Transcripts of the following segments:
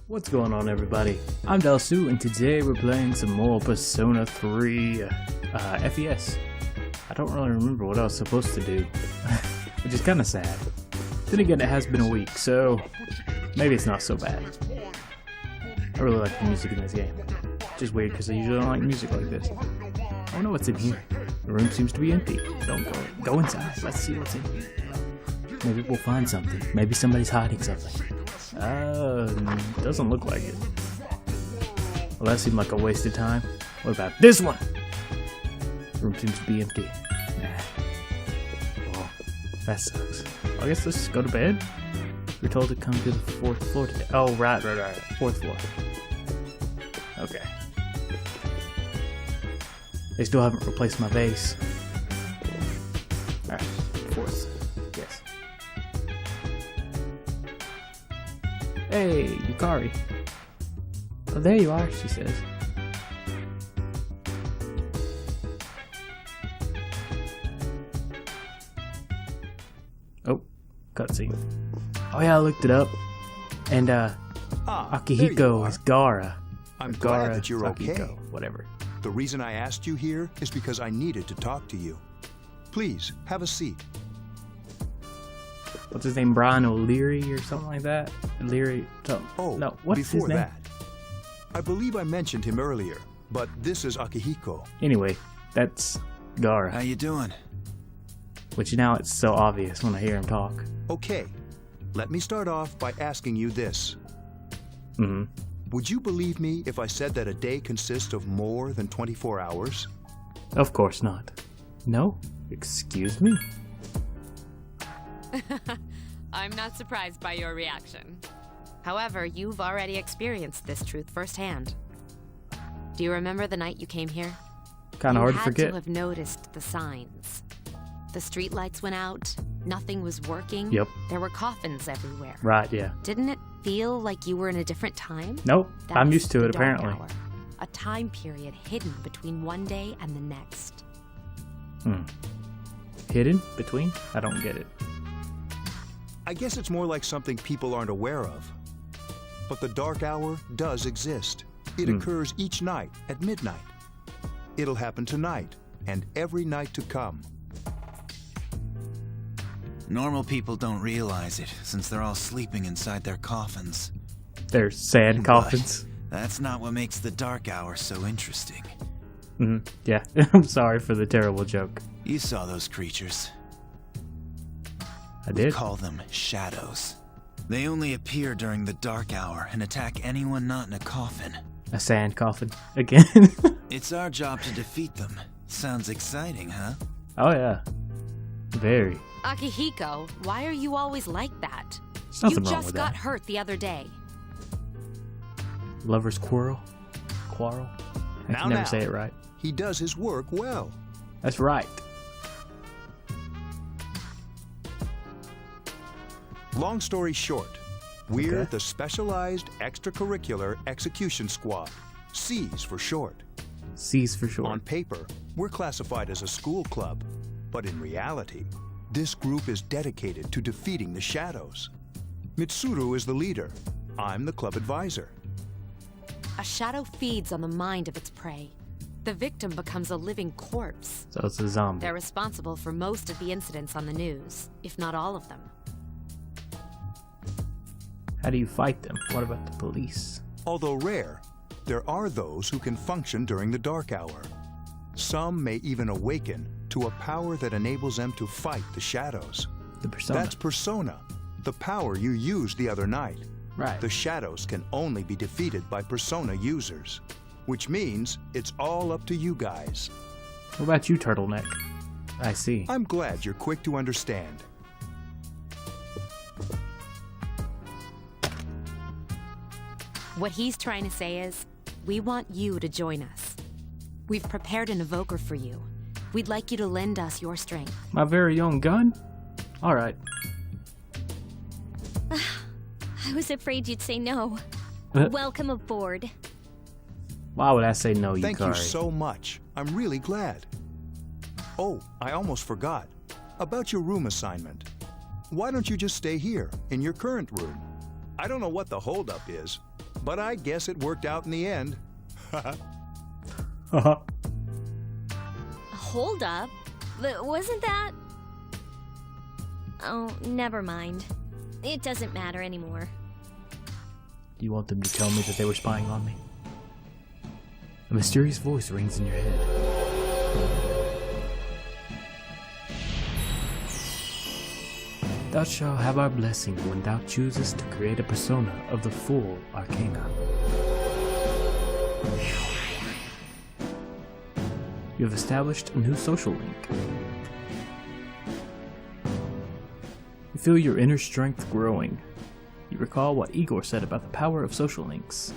What's going on, everybody? I'm Dalsu, and today we're playing some more Persona 3 FES. I don't really remember what I was supposed to do, which is kind of sad. Then again, it has been a week, so maybe it's not so bad. I really like the music in this game. Just weird, because I usually don't like music like this. I don't know what's in here. The room seems to be empty. Don't go inside. Let's see what's in here. Maybe we'll find something. Maybe somebody's hiding something. Doesn't look like it. Well, that seemed like a waste of time. What about this one? The room seems to be empty. Nah. Well, that sucks. I guess let's just go to bed. We're told to come to the 4th floor today. Oh, right. 4th floor. Okay. They still haven't replaced my vase. Alright, 4th. Yes. Hey, Yukari. Oh, there you are, she says. Oh, cutscene. Oh yeah, I looked it up. And, Akihiko is Gara. I'm glad that you're Akihiko, okay. Whatever. The reason I asked you here is because I needed to talk to you. Please, have a seat. What's his name? Brian O'Leary or something like that? O'Leary. Oh, no. What's before his name? that, I believe I mentioned him earlier, but this is Akihiko. Anyway, that's Gara. How you doing? Which now it's so obvious when I hear him talk. Okay, let me start off by asking you this. Mm-hmm. Would you believe me if I said that a day consists of more than 24 hours? Of course not. No? Excuse me? I'm not surprised by your reaction. However, you've already experienced this truth firsthand. Do you remember the night you came here? Kind of hard to You forget. had to have noticed the signs. The streetlights went out, nothing was working. Yep. There were coffins everywhere. Right, yeah. Didn't it feel like you were in a different time? Nope. I'm That's used to the it, dark apparently. hour, a time period hidden between one day and the next. Hidden? Between? I don't get it. I guess it's more like something people aren't aware of. But the dark hour does exist. It occurs each night at midnight. It'll happen tonight and every night to come. Normal people don't realize it, since they're all sleeping inside their coffins. They're sand coffins. But that's not what makes the dark hour so interesting. Yeah. I'm sorry for the terrible joke. You saw those creatures. I We did? call them shadows. They only appear during the dark hour and attack anyone not in a coffin. A sand coffin. Again? It's our job to defeat them. Sounds exciting, huh? Oh, yeah. Very. Akihiko, why are you always like that? There's You nothing wrong just with got that. hurt the other day. Lover's quarrel? Quarrel? I Now, can never now. say it right. He does his work well. That's right. Long story short, we're Okay. the Specialized Extracurricular Execution Squad, SEAS for short. C's for sure. On paper, we're classified as a school club, but in reality, this group is dedicated to defeating the shadows. Mitsuru is the leader. I'm the club advisor. A shadow feeds on the mind of its prey. The victim becomes a living corpse. So it's a zombie. They're responsible for most of the incidents on the news, if not all of them. How do you fight them? What about the police? Although rare, there are those who can function during the dark hour. Some may even awaken to a power that enables them to fight the shadows. The persona. That's Persona, the power you used the other night. right. The shadows can only be defeated by Persona users, which means it's all up to you guys. What about you, Turtleneck? I see. I'm glad you're quick to understand. What he's trying to say is, we want you to join us. We've prepared an evoker for you. We'd like you to lend us your strength. My very own gun? Alright. I was afraid you'd say no. Welcome aboard. Why would I say no, Thank you Yukari? so much. I'm really glad. Oh, I almost forgot. About your room assignment. Why don't you just stay here, in your current room? I don't know what the holdup is, But I guess it worked out in the end. Hold up. Wasn't that... Oh, never mind. It doesn't matter anymore. Do you want them to tell me that they were spying on me? A mysterious voice rings in your head. Thou shalt have our blessing when thou choosest to create a persona of the full arcana. You have established a new social link. You feel your inner strength growing. You recall what Igor said about the power of social links.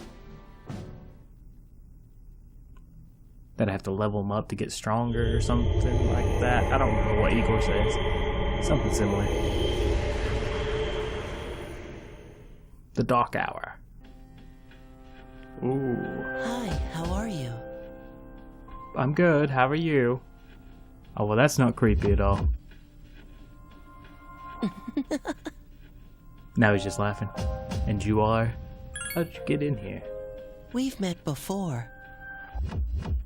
That I have to level them up to get stronger or something like that. I don't remember what Igor says. Something similar. The Dark Hour. Ooh. Hi, how are you? I'm good, how are you? Oh, well, that's not creepy at all. Now he's just laughing. And you are? How'd you get in here? We've met before.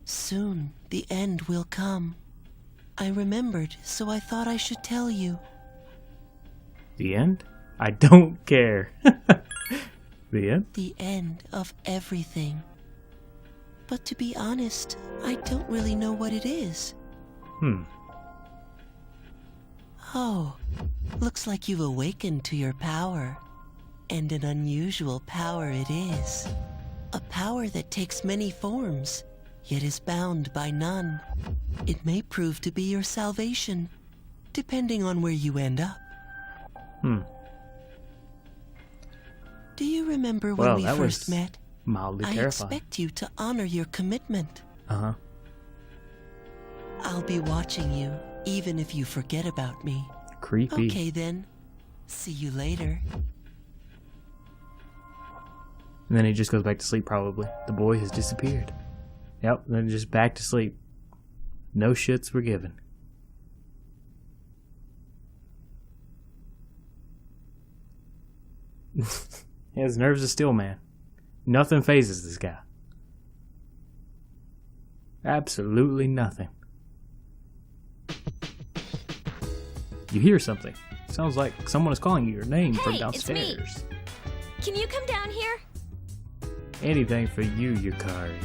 Soon, the end will come. I remembered, so I thought I should tell you. The end? I don't care. The end? The end of everything. But to be honest, I don't really know what it is. Oh, looks like you've awakened to your power. And an unusual power it is. A power that takes many forms, yet is bound by none. It may prove to be your salvation, depending on where you end up. Do you remember when we first met? Mildly I terrifying. expect you to honor your commitment. Uh-huh. I'll be watching you, even if you forget about me. Creepy. Okay then. See you later. And then he just goes back to sleep, probably. The boy has disappeared. Yep, then just back to sleep. No shits were given. His nerves of steel, man. Nothing phases this guy. Absolutely nothing. You hear something. Sounds like someone is calling you your name from downstairs. It's me. Can you come down here? Anything for you, Yukari.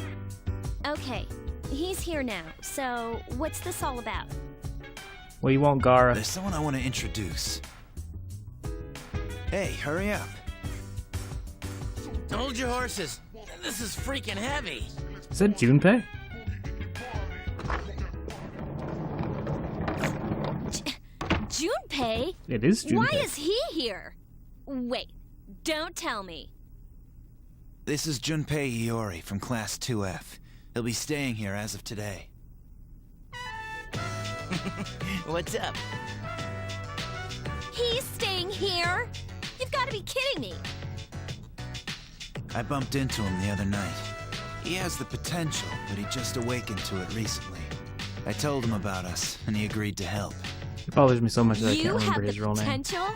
Okay, he's here now. So, what's this all about? What do you want, Gara? There's someone I want to introduce. Hey, hurry up. Hold your horses. This is freaking heavy. Is that Junpei? Junpei? It is Junpei. Why is he here? Wait, don't tell me. This is Junpei Iori from Class 2F. He'll be staying here as of today. What's up? He's staying here? You've got to be kidding me. I bumped into him the other night. He has the potential, but he just awakened to it recently. I told him about us, and he agreed to help. It bothers me so much that I You can't have remember the his real name. potential?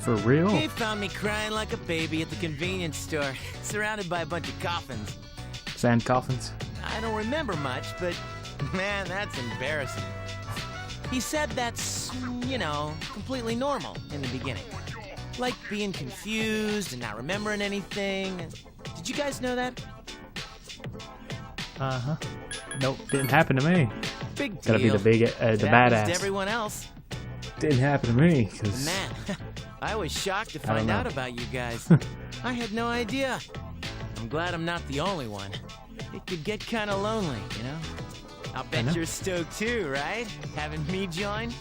For real? He found me crying like a baby at the convenience store, surrounded by a bunch of coffins. Sand coffins? I don't remember much, but man, that's embarrassing. He said that's, you know, completely normal in the beginning. Like being confused and not remembering anything. Did you guys know that? Uh-huh. Nope, didn't happen to me. Big deal. Gotta be the big, the It happens badass. to everyone else. Didn't happen to me, cause Man, I was shocked to I don't find know. out about you guys. I had no idea. I'm glad I'm not the only one. It could get kind of lonely, you know? I'll know. bet you're stoked too, right? Having me join?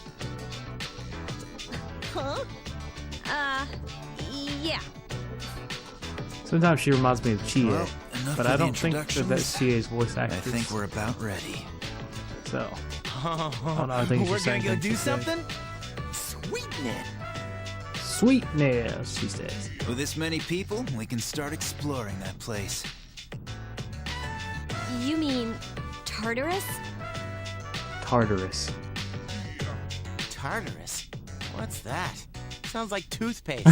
Huh? Yeah. sometimes she reminds me of Chie, Well, enough but of I the don't think that that's introductions. Chie's voice I actress. think we're about ready. So, Oh, no, I think it's we're just gonna saying go things do to say. something? Sweetness. sweetness, she says. With this many people, we can start exploring that place. You mean Tartarus? Tartarus. Tartarus? What's that? Sounds like toothpaste.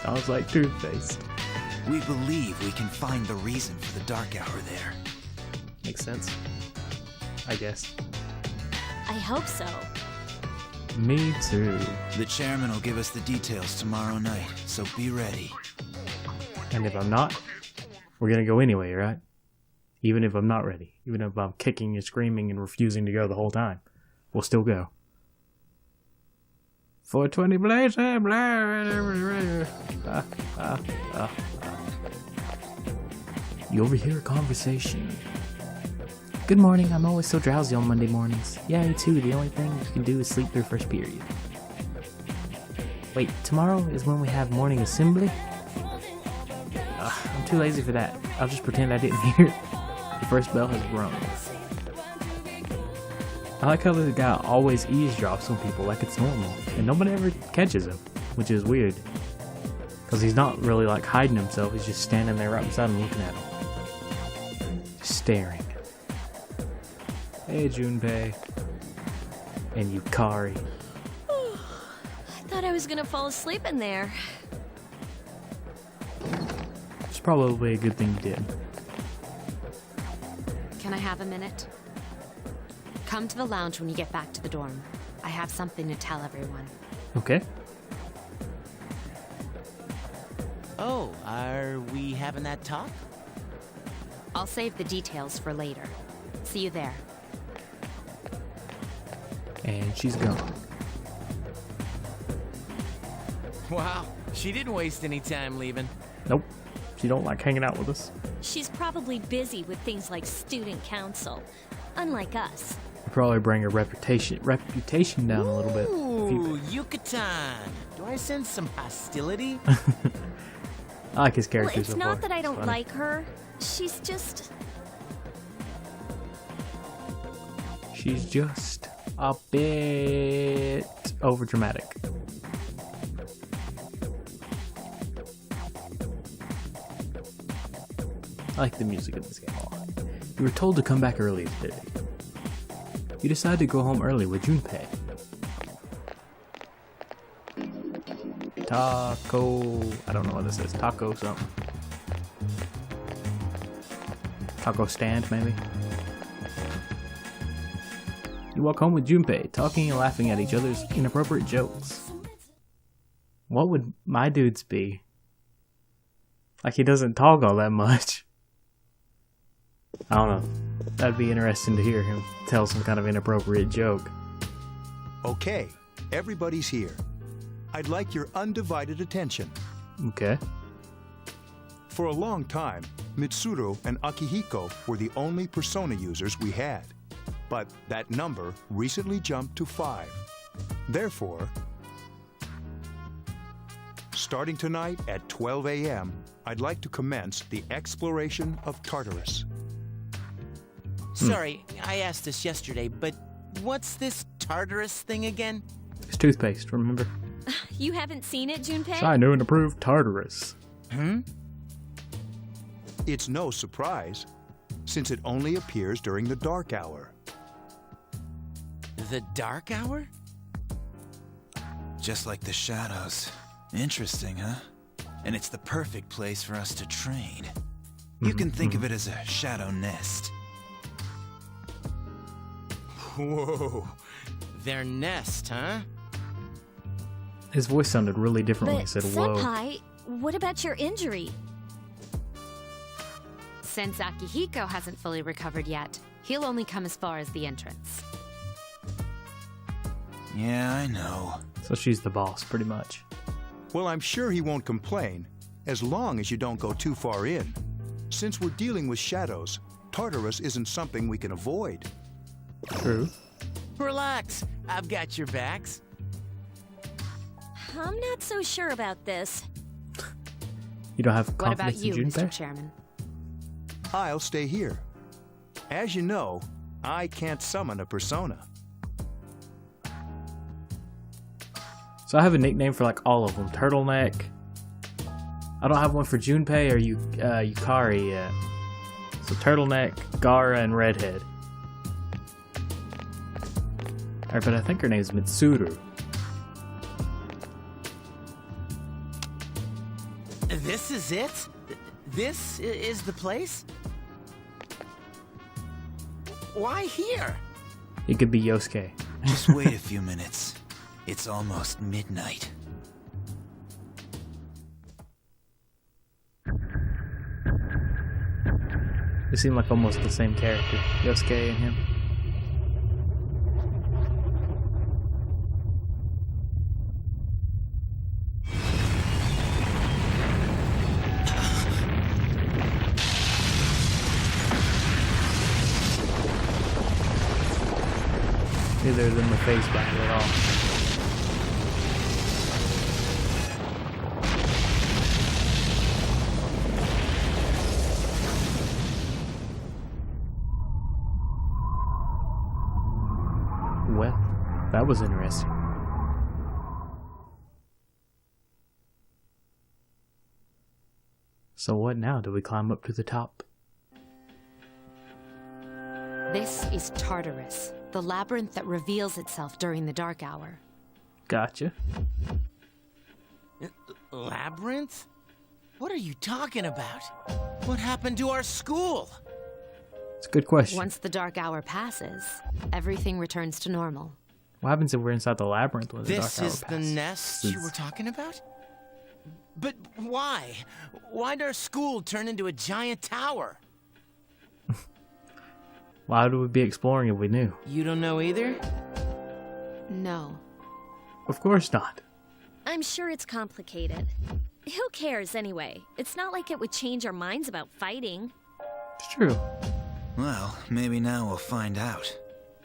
Sounds like toothpaste. We believe we can find the reason for the dark hour there. Makes sense. I guess. I hope so. Me too. The chairman will give us the details tomorrow night, so be ready. And if I'm not, we're gonna go anyway, right? Even if I'm not ready. Even if I'm kicking and screaming and refusing to go the whole time. We'll still go. 420 blaze, You overhear a conversation. Good morning, I'm always so drowsy on Monday mornings. Yeah, me too, the only thing you can do is sleep through first period. Wait, tomorrow is when we have morning assembly? I'm too lazy for that. I'll just pretend I didn't hear it. The first bell has rung. I like how the guy always eavesdrops on people like it's normal, and nobody ever catches him, which is weird. Because he's not really like hiding himself, he's just standing there right beside him looking at him. Just staring. Hey Junpei. And Yukari. I thought I was gonna fall asleep in there. It's probably a good thing you did. Can I have a minute? Come to the lounge when you get back to the dorm. I have something to tell everyone. Okay. Oh, are we having that talk? I'll save the details for later. See you there. And she's gone. Wow, she didn't waste any time leaving. Nope. She don't like hanging out with us. She's probably busy with things like student council, unlike us. Probably bring her reputation down a little bit. Ooh, Yucatan. Do I sense some hostility? I like his Well, character it's so not far. that I It's don't funny. like her. She's just... She's just a bit overdramatic. I like the music in this game a lot. You were told to come back early today. You decided to go home early with Junpei. Taco... I don't know what this is. Taco something. Taco stand, maybe? You walk home with Junpei, talking and laughing at each other's inappropriate jokes. What would my dudes be? Like, he doesn't talk all that much. I don't know. That'd be interesting to hear him tell some kind of inappropriate joke. Okay, everybody's here. I'd like your undivided attention. Okay. For a long time, Mitsuru and Akihiko were the only persona users we had. But that number recently jumped to 5. Therefore, starting tonight at 12 a.m., I'd like to commence the exploration of Tartarus. Sorry, I asked this yesterday, but what's this Tartarus thing again? It's toothpaste, remember? You haven't seen it, Junpei? I knew and approved Tartarus. It's no surprise, since it only appears during the dark hour. The dark hour? Just like the shadows. Interesting, huh? And it's the perfect place for us to train. You can think of it as a shadow nest. Whoa, their nest, huh? His voice sounded really different when he But said, whoa. Senpai, what about your injury? Since Akihiko hasn't fully recovered yet, he'll only come as far as the entrance. Yeah, I know. So she's the boss, pretty much. Well, I'm sure he won't complain, as long as you don't go too far in. Since we're dealing with shadows, Tartarus isn't something we can avoid. True. Relax, I've got your backs. I'm not so sure about this. You don't have What confidence about you, in Mr. Junpei? Chairman? I'll stay here. As you know, I can't summon a persona. So I have a nickname for like all of them. Turtleneck. I don't have one for Junpei or Yukari yet. So Turtleneck, Gara, and Redhead. Alright, but I think her name's Mitsuru. This is it? This is the place? Why here? It could be Yosuke. Just wait a few minutes. It's almost midnight. They seem like almost the same character, Yosuke and him. Neither of them are phased by it at all. Well, that was interesting. So what now? Do we climb up to the top? This is Tartarus, the labyrinth that reveals itself during the dark hour. Gotcha. Labyrinth? What are you talking about? What happened to our school? It's a good question. Once the dark hour passes, everything returns to normal. What happens if we're inside the labyrinth when the dark This hour is the passes? nest you were talking about? But why? Why'd our school turn into a giant tower? Why would we be exploring if we knew? You don't know either? No. Of course not. I'm sure it's complicated. Who cares anyway? It's not like it would change our minds about fighting. It's true. Well, maybe now we'll find out.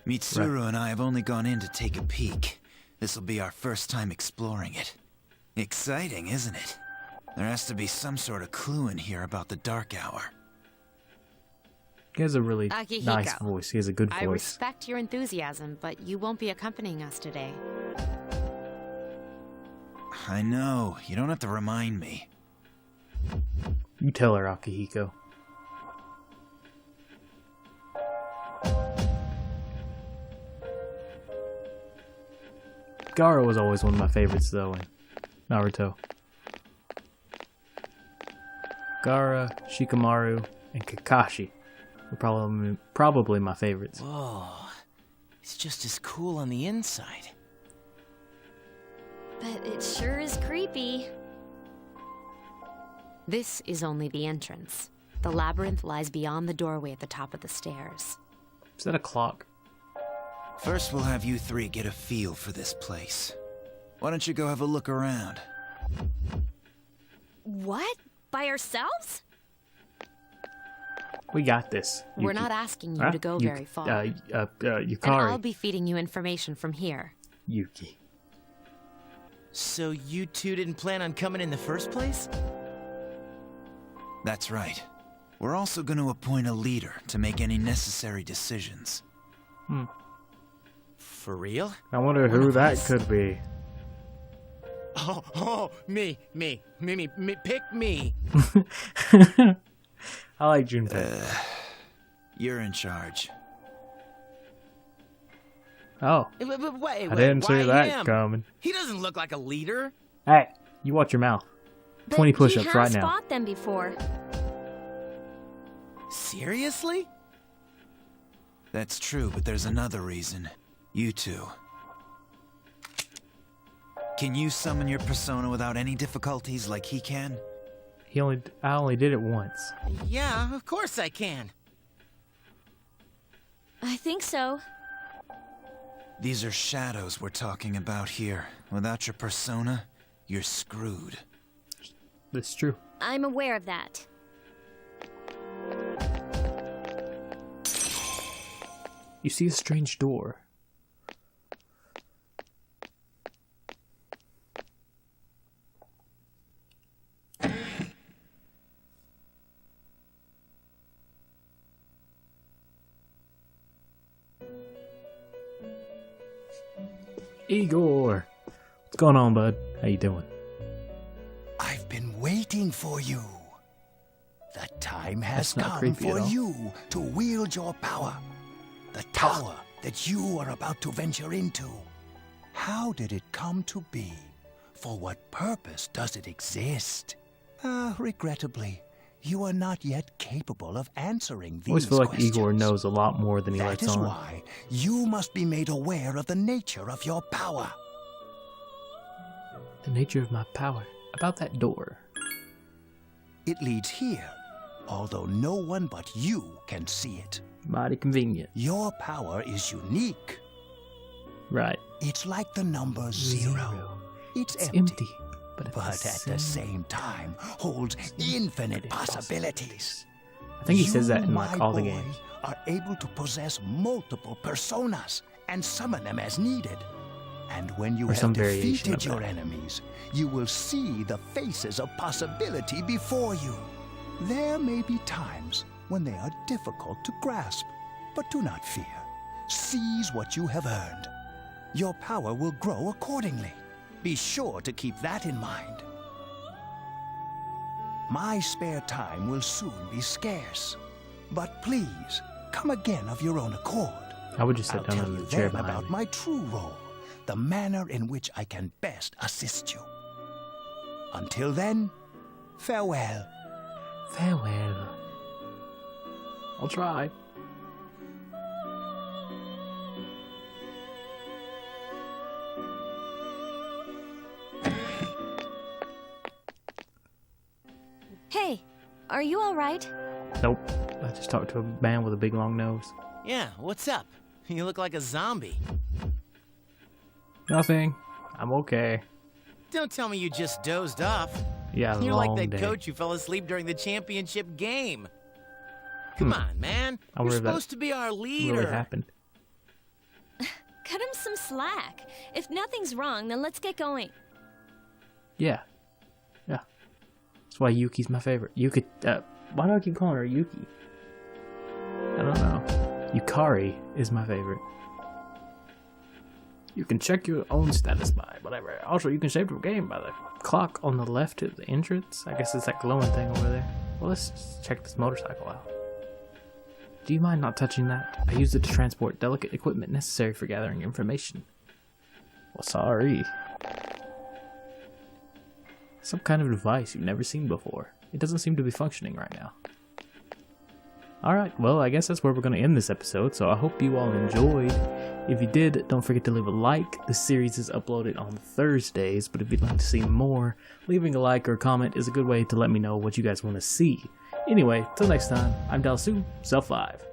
Mitsuru and I have only gone in to take a peek. This'll be our first time exploring it. Exciting, isn't it? There has to be some sort of clue in here about the dark hour. He has a really Akihiko, nice voice. He has a good I voice. respect your enthusiasm, but you won't be accompanying us today. I know, you don't have to remind me. You tell her, Akihiko. Gaara was always one of my favorites, though, in Naruto. Gaara, Shikamaru, and Kakashi were probably my favorites. Whoa. It's just as cool on the inside. But it sure is creepy. This is only the entrance. The labyrinth lies beyond the doorway at the top of the stairs. Is that a clock? First, we'll have you three get a feel for this place. Why don't you go have a look around? What? By ourselves? We got this. We're Yuki. not asking you Huh? to go very far. Yukari. And I'll be feeding you information from here. Yuki. So you two didn't plan on coming in the first place? That's right. We're also going to appoint a leader to make any necessary decisions. For real? I wonder One who of that us? could be. Oh, me, pick me. I like Junpei. You're in charge. Oh, But wait, I didn't see why that him? coming. He doesn't look like a leader. Hey, you watch your mouth. 20 push-ups right now. He has fought them before. Seriously? That's true, but there's another reason. You two. Can you summon your persona without any difficulties like he can? I only did it once. Yeah, of course I can. I think so. These are shadows we're talking about here. Without your persona, you're screwed. That's true. I'm aware of that. You see a strange door. Igor, what's going on, bud? How you doing? I've been waiting for you. The time has That's not come creepy at for all. you to wield your power. The tower that you are about to venture into. How did it come to be? For what purpose does it exist? Regrettably, you are not yet capable of answering I these always feel like questions. Igor knows a lot more than he That lets is on. why you must be made aware of the nature of your power. The nature of my power. About that door. It leads here, although no one but you can see it. Mighty convenient. Your power is unique. Right. It's like the number 0. It's empty. But at the same time holds infinite possibilities. I think he says that in You, like my all the boy, games. are able to possess multiple personas and summon them as needed. And when you Or some have variation defeated of your that. enemies, you will see the faces of possibility before you. There may be times when they are difficult to grasp, but do not fear. Seize what you have earned. Your power will grow accordingly. Be sure to keep that in mind. My spare time will soon be scarce, but please come again of your own accord. I would just sit I'll down tell in you the chair then behind about me. my true role, the manner in which I can best assist you. Until then, farewell. Farewell. I'll try. Hey, are you alright? Nope. I just talked to a man with a big long nose. Yeah, what's up? You look like a zombie. Nothing. I'm okay. Don't tell me you just dozed off. Yeah, You're long like that day. coach who fell asleep during the championship game. Come on, man. I You're wonder if that supposed to be our leader. really happened. Cut him some slack. If nothing's wrong, then let's get going. Yeah. Yeah. That's why Yuki's my favorite. Yuki, why do I keep calling her Yuki? I don't know. Yukari is my favorite. You can check your own status by whatever. Also, you can save the game by the clock on the left at the entrance. I guess it's that glowing thing over there. Well, let's just check this motorcycle out. Do you mind not touching that? I use it to transport delicate equipment necessary for gathering information. Well, sorry. Some kind of device you've never seen before. It doesn't seem to be functioning right now. Alright, well, I guess that's where we're going to end this episode, so I hope you all enjoyed. If you did, don't forget to leave a like. The series is uploaded on Thursdays, but if you'd like to see more, leaving a like or a comment is a good way to let me know what you guys want to see. Anyway, till next time, I'm Dalsu, Self 5.